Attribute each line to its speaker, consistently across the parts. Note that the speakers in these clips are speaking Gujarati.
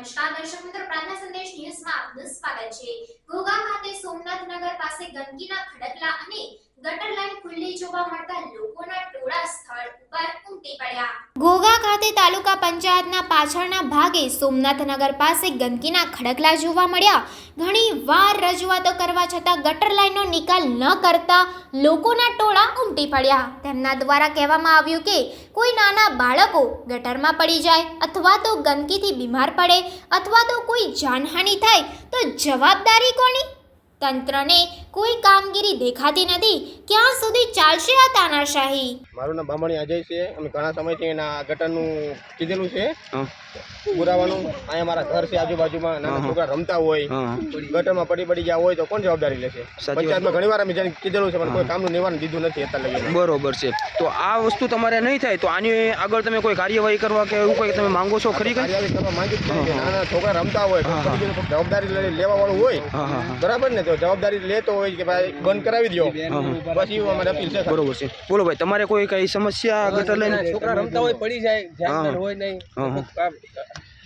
Speaker 1: નમસ્કાર દર્શક મિત્રો, પ્રાર્થના સંદેશ ન્યૂઝમાં આપનું સ્વાગત છે। ઘોઘા ખાતે સોમનાથ નગર પાસે ગંદકીના ખડકલા અને ગટર લાઈન ખુલ્લી જોવા મળતા લોકોના ટોળા સ્થળ ઉપર ઉમટી પડ્યા। ઘોઘા ખાતે તાલુકા પંચાયતના પાછળના ભાગે સોમનાથ નગર પાસે ગંદકીના ખડકલા જોવા મળ્યા। ઘણી વાર રજૂઆતો કરવા છતાં ગટર લાઈનનો નિકાલ ન કરતા લોકોના ટોળા ઉમટી પડ્યા। તેમના દ્વારા કહેવામાં આવ્યું કે કોઈ નાના બાળકો ગટરમાં પડી જાય અથવા તો ગંદકીથી બીમાર પડે અથવા તો કોઈ જાનહાનિ થાય તો જવાબદારી કોની? તંત્રને કોઈ કામગીરી દેખાતી નથી। ક્યાં સુધી ચાલશે આ તાનાશાહી?
Speaker 2: મારું નામ બામણી અજય છે। અમે ઘણા સમયથી એના ગટરનું કીધેલું છે પુરાવાનું। અહીંયા મારા ઘર છે, આજુબાજુમાં નાના છોકરા રમતા હોય, ગટરમાં પડી ગયા હોય તો કોણ જવાબદારી લેશે? પંચાયતમાં ઘણી વાર અમે કીધેલું છે પણ કોઈ કામનું નિવારણ દીધું નથી અત્યારે લગી।
Speaker 3: બરોબર છે, તો આ વસ્તુ તમારે નહીં થાય તો આની આગળ તમે કોઈ કાર્યવાહી કરવા કે એવું કોઈ તમે માંગો છો ખરી?
Speaker 2: કાર્યવાહી કરવા માંગી જ છે કે નાના છોકરા રમતા હોય, જવાબદારી લેવા વાળું હોય બરાબર ને, તો જવાબદારી લેતો હોય કે ભાઈ બંધ કરાવી દો, પછી અમારે અપીલ છે।
Speaker 3: બરોબર છે, બોલો ભાઈ, તમારે કોઈ કઈ સમસ્યા ગટર લઈને?
Speaker 4: છોકરા રમતા હોય, પડી જાય, ધ્યાન હોય નહીં,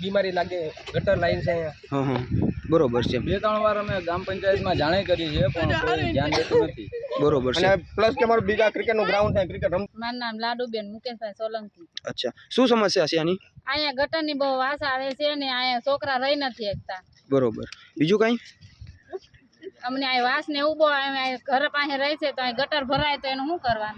Speaker 4: બીમારી લાગે, ગટર લાઈન છે અહીંયા।
Speaker 3: બરોબર છે,
Speaker 4: 2-3 વાર અમે ગ્રામ પંચાયતમાં જાણ કરી છે પણ કોઈ ધ્યાન દેતું નથી।
Speaker 3: બરોબર છે,
Speaker 2: અને પ્લસ કે મારું બીજા ક્રિકેટનું ગ્રાઉન્ડ છે, ક્રિકેટ
Speaker 5: મારું નામ લાડુબેન મુકેશભાઈ સોલંકી।
Speaker 3: અચ્છા, શું સમસ્યા છે આની?
Speaker 5: અહીંયા ગટરની બહુ વાસ આવે છે ને અહીંયા છોકરા રહી નથી શકતા।
Speaker 3: બરોબર, બીજું કઈ?
Speaker 5: અમને આ વાસ ને ઉભો ઘર પાસે રહે છે તો અહીં ગટર ભરાય તો એનું શું કરવાનું?